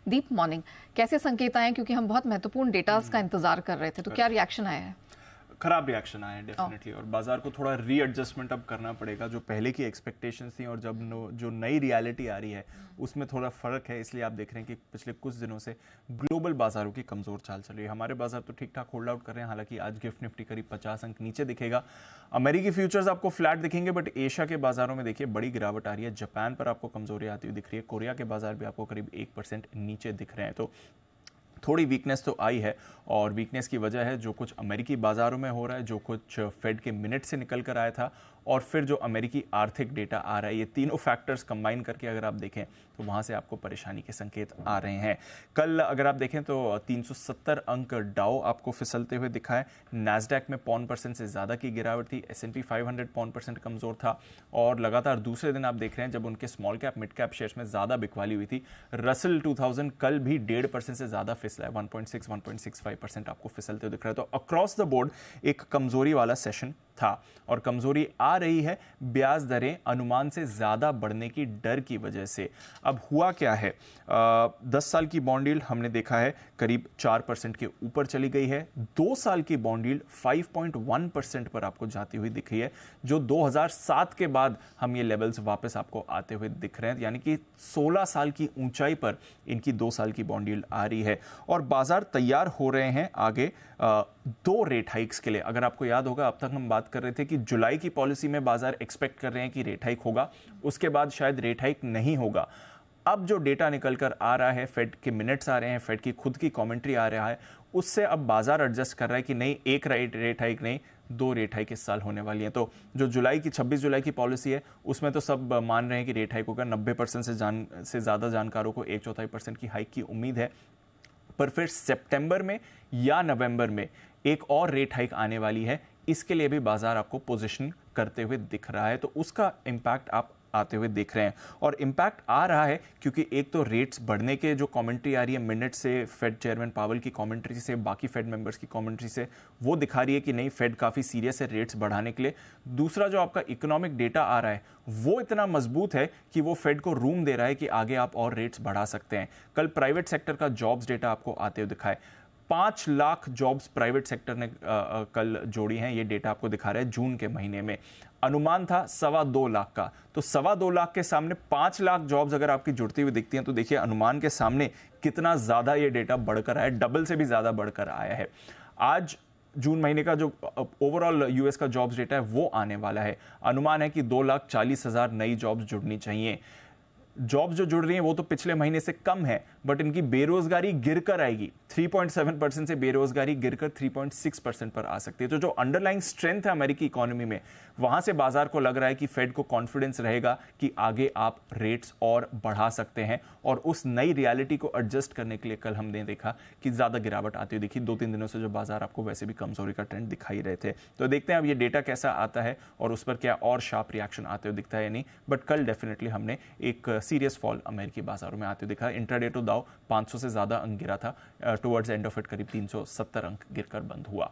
दीप morning, कैसे संकेत आए, क्योंकि हम बहुत महत्वपूर्ण डेटास का इंतजार कर रहे थे, तो क्या रिएक्शन आया है? खराब रिएक्शन आया है डेफिनेटली, और बाजार को थोड़ा रीएडजस्टमेंट अब करना पड़ेगा। जो पहले की एक्सपेक्टेशंस थी और जब जो नई रियलिटी आ रही है उसमें थोड़ा फर्क है। इसलिए आप देख रहे हैं कि पिछले कुछ दिनों से ग्लोबल बाजारों की कमजोर चाल चल रही है। हमारे बाजार तो ठीक ठाक होल्ड आउट कर रहे हैं, हालांकि आज गिफ्ट निफ्टी करीब 50 अंक नीचे दिखेगा। अमेरिकी फ्यूचर्स आपको फ्लैट दिखेंगे, बट एशिया के बाजारों में देखिए बड़ी गिरावट आ रही है। जापान पर आपको कमजोरी आती हुई दिख रही है, कोरिया के बाजार भी आपको करीब 1% नीचे दिख रहे हैं। तो थोड़ी वीकनेस तो आई है, और वीकनेस की वजह है जो कुछ अमेरिकी बाजारों में हो रहा है, जो कुछ फेड के मिनट से निकल कर आया था, और फिर जो अमेरिकी आर्थिक डेटा आ रहा है। ये तीनों फैक्टर्स कंबाइन करके अगर आप देखें तो वहां से आपको परेशानी के संकेत आ रहे हैं। कल अगर आप देखें तो 370 अंक डाउ आपको फिसलते हुए दिखा है। नैस्डैक में 0.5% से ज्यादा की गिरावट थी। S&P 500 0.5% कमजोर था, और लगातार दूसरे दिन आप देख रहे हैं जब उनके small cap mid cap shares में ज्यादा बिकवाली हुई थी। रसल 2000 कल भी 1.5% से ज्यादा फिसला है, 1.65% आपको फिसलते हुए दिख रहा है। तो अक्रॉस द बोर्ड एक कमजोरी वाला सेशन था, और कमजोरी आ रही है ब्याज दरें अनुमान से ज्यादा बढ़ने की डर की वजह से। अब हुआ क्या है, 10 साल की बॉन्ड यील्ड हमने देखा है करीब 4% के ऊपर चली गई है। 2 साल की बॉन्ड यील्ड 5.1% पर आपको जाती हुई दिख रही है, जो 2007 के बाद हम ये लेवल्स वापस आपको आते हुए दिख रहे हैं। यानी कि 16 साल की ऊंचाई पर इनकी 2 साल की बॉन्ड यील्ड आ रही है, और बाजार तैयार हो रहे हैं आगे 2 रेट हाइक्स के लिए। अगर आपको याद होगा, अब तक हम बात कर रहे थे कि जुलाई की पॉलिसी में बाजार एक्सपेक्ट कर रहे हैं कि रेट हाइक होगा, उसके बाद शायद रेट हाइक नहीं होगा। अब जो डेटा निकल कर आ रहा है, फेड के मिनट्स आ रहे हैं, फेड की खुद की कमेंट्री आ रहा है, उससे अब बाजार एडजस्ट कर रहा है कि नहीं, एक रेट हाइक नहीं, 2 रेट हाइक इस साल होने वाली है। तो जो 26 जुलाई की पॉलिसी है उसमें तो सब मान रहे हैं कि रेट हाइक होगा। 90% से ज्यादा जानकारों को 1/4% की हाइक की उम्मीद है, पर फिर सितंबर में या नवंबर में एक और रेट हाइक आने वाली है। इसके लिए भी बाजार आपको पोजीशन करते हुए दिख रहा है, तो उसका इंपैक्ट आप आते हुए देख रहे हैं। और इंपैक्ट आ रहा है क्योंकि एक तो रेट्स बढ़ने के जो कमेंट्री आ रही है मिनट से, फेड चेयरमैन पावेल की कमेंट्री से, बाकी फेड मेंबर्स की कमेंट्री से, वो दिखा रही है कि नहीं, फेड काफी सीरियस है रेट्स बढ़ाने के लिए। दूसरा जो आपका इकोनॉमिक डेटा आ रहा है वो इतना मजबूत है कि वो फेड को रूम दे रहा है कि आगे आप और रेट्स बढ़ा सकते हैं। कल प्राइवेट सेक्टर का जॉब्स डेटा आपको आते हुए दिखा है। 5 लाख जॉब्स प्राइवेट सेक्टर ने कल जोड़ी हैं, ये डेटा आपको दिखा रहा है जून के महीने में। अनुमान था 2.25 लाख का, तो 2.25 लाख के सामने 5 लाख जॉब्स अगर आपकी जुड़ती हुई दिखती हैं तो देखिए अनुमान के सामने कितना ज्यादा ये डेटा बढ़कर आया, डबल से भी ज्यादा बढ़कर आया है। आज जून महीने का जो ओवरऑल यूएस का जॉब्स डेटा है वो आने वाला है। अनुमान है कि 2,40,000 नई जॉब्स जुड़नी चाहिए। जॉब्स जो जुड़ रही हैं वो तो पिछले महीने से कम है, बट इनकी बेरोजगारी गिरकर आएगी। 3.7% से बेरोजगारी गिरकर 3.6% पर आ सकती है। तो जो अंडरलाइंग स्ट्रेंथ है अमेरिकी इकोनॉमी में, वहां से बाजार को लग रहा है कि फेड को कॉन्फिडेंस रहेगा कि आगे आप रेट्स और बढ़ा सकते हैं, और उस नई रियलिटी को एडजस्ट करने के लिए कल हमने देखा कि ज्यादा गिरावट आती हुई दिखी। 2-3 दिनों से जो बाजार आपको वैसे भी कमजोरी का ट्रेंड दिखाई रहे थे। तो देखते हैं अब ये डेटा कैसा आता है और उस पर क्या और शार्प रिएक्शन आते हुए दिखता है या नहीं। बट कल डेफिनेटली हमने एक सीरियस फॉल अमेरिकी बाजारों में आते हुए दिखा। इंट्राडे टू दाउ 500 से ज्यादा अंक गिरा था, टुवर्ड्स एंड ऑफ इट करीब 370 अंक गिरकर बंद हुआ।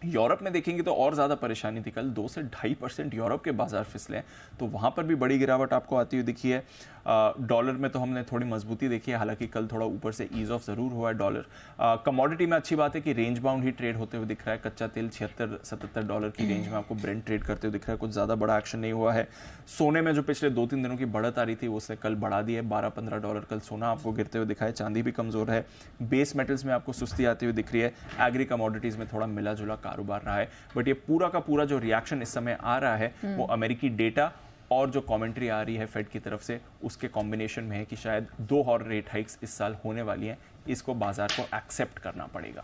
यूरोप में देखेंगे तो और ज्यादा परेशानी थी। कल 2 से 2.5% यूरोप के बाजार फिसले, तो वहां पर भी बड़ी गिरावट आपको आती हुई दिखी है। डॉलर में तो हमने थोड़ी मजबूती देखी है, हालांकि कल थोड़ा ऊपर से ईज ऑफ जरूर हुआ है डॉलर। कमोडिटी में अच्छी बात है कि रेंज बाउंड ही ट्रेड होते हुए दिख रहा है। कच्चा तेल $76-77 की रेंज में आपको ब्रेंट ट्रेड करते हुए दिख रहा है, कुछ ज्यादा बड़ा एक्शन नहीं हुआ है। सोने में जो पिछले 2-3 दिनों की बढ़त आ रही थी उससे कल बढ़ा दी है, $12-15 कल सोना आपको गिरते हुए दिखा है। चांदी भी कमजोर है। बेस मेटल्स में आपको सुस्ती आती हुई दिख रही है। एग्री कमोडिटीज में थोड़ा मिला जुला कारोबार रहा है, बट ये पूरा का पूरा जो रिएक्शन इस समय आ रहा है वो अमेरिकी डेटा और जो कमेंट्री आ रही है फेड की तरफ से उसके कॉम्बिनेशन में है कि शायद 2 और रेट हाइक्स इस साल होने वाली हैं। इसको बाजार को एक्सेप्ट करना पड़ेगा।